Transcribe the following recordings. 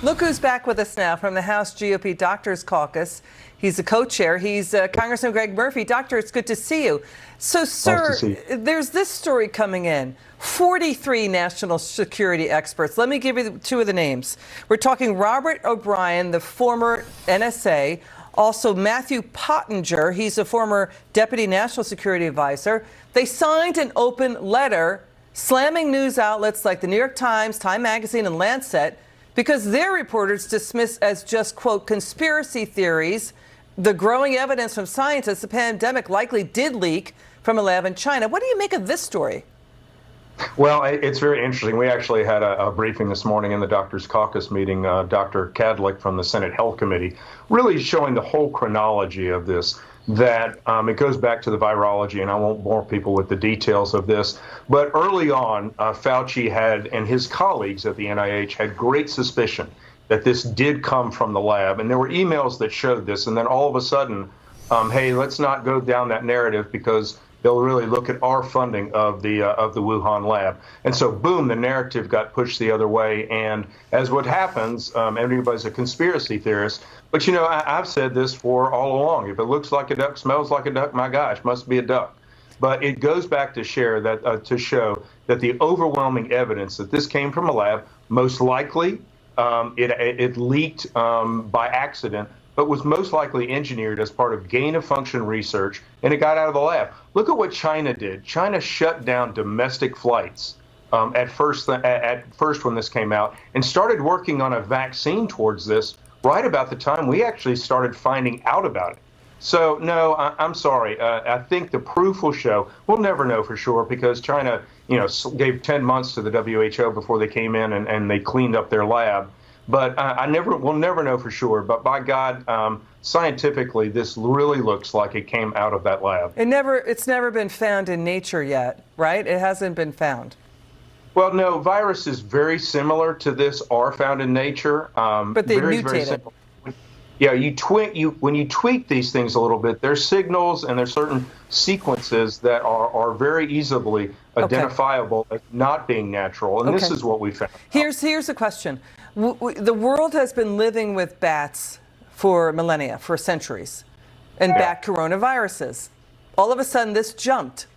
Look who's back with us now from the House GOP Doctors Caucus. He's the co-chair. He's Congressman Greg Murphy. Doctor, it's good to see you. So, sir, there's this story coming in. 43 national security experts. Let me give you two of the names. We're talking Robert O'Brien, the former NSA, also Matthew Pottinger. He's a former deputy national security advisor. They signed an open letter slamming news outlets like the New York Times, Time Magazine, and Lancet because their reporters dismiss as just, quote, conspiracy theories the growing evidence from scientists the pandemic likely did leak from a lab in China. What do you make of this story? Well, it's very interesting. We actually had a briefing this morning in the Doctors Caucus meeting, Dr. Kadlik from the Senate Health Committee, really showing the whole chronology of this, that it goes back to the virology, and I won't bore people with the details of this. But early on, Fauci had, and his colleagues at the NIH had great suspicion that this did come from the lab. And there were emails that showed this. And then all of a sudden, hey, let's not go down that narrative because they'll really look at our funding of the Wuhan lab. And so, boom, the narrative got pushed the other way. And as what happens, everybody's a conspiracy theorist. But, you know, I've said this for all along. If it looks like a duck, smells like a duck, my gosh, must be a duck. But it goes back to show that the overwhelming evidence that this came from a lab, most likely it leaked by accident, but was most likely engineered as part of gain-of-function research, and it got out of the lab. Look at what China did. China shut down domestic flights at first when this came out, and started working on a vaccine towards this right about the time we actually started finding out about it. So, no, I'm sorry. I think the proof will show. We'll never know for sure because China, you know, gave 10 months to the WHO before they came in and they cleaned up their lab. But we'll never know for sure. But by God, scientifically, this really looks like it came out of that lab. It's never been found in nature yet, right? It hasn't been found. Well, no, viruses very similar to this are found in nature. But they mutated. Very simple. Yeah, when you tweak these things a little bit, there's signals and there's certain sequences that are very easily identifiable as not being natural, and this is what we found. Here's a question. The world has been living with bats for millennia, for centuries, and bat coronaviruses. All of a sudden, this jumped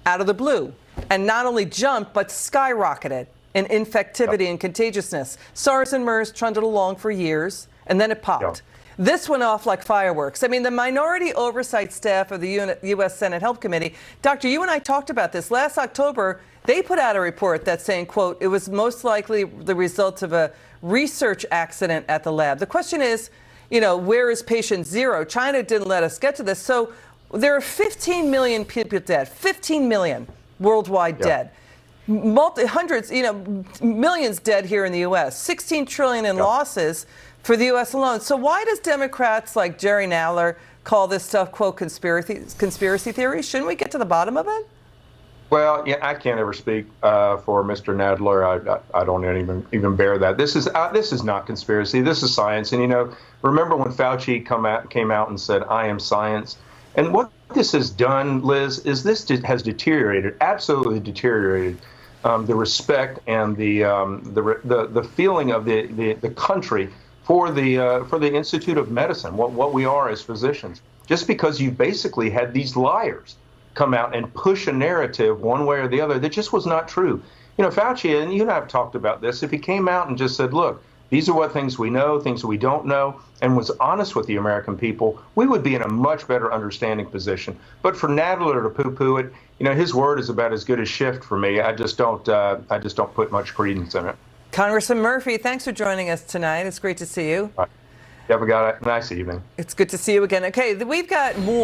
out of the blue, and not only jumped, but skyrocketed in infectivity and contagiousness. SARS and MERS trundled along for years, and then it popped. This went off like fireworks. I mean, the minority oversight staff of the U.S. Senate Health Committee, Doctor, you and I talked about this. Last October, they put out a report that's saying, quote, it was most likely the result of a research accident at the lab. The question is, you know, where is patient zero? China didn't let us get to this. So there are 15 million people dead, 15 million worldwide dead. Hundreds, you know, millions dead here in the U.S., 16 trillion in losses for the U.S. alone. So why does Democrats like Jerry Nadler call this stuff, quote, conspiracy theories? Shouldn't we get to the bottom of it? Well, yeah, I can't ever speak for Mr. Nadler. I don't even bear that. This is not conspiracy. This is science. And, you know, remember when Fauci came out and said, I am science? And what this has done, Liz, is this has deteriorated, absolutely deteriorated the respect and the feeling of the country for the Institute of Medicine, what we are as physicians, just because you basically had these liars come out and push a narrative one way or the other that just was not true. You know, Fauci, and you and I have talked about this, if he came out and just said, look, these are what things we know, things we don't know, and was honest with the American people, we would be in a much better understanding position. But for Nadler to poo-poo it, you know, his word is about as good as shift for me. I just don't put much credence in it. Congressman Murphy, thanks for joining us tonight. It's great to see you. All right. You have a nice evening. It's good to see you again. Okay, we've got more.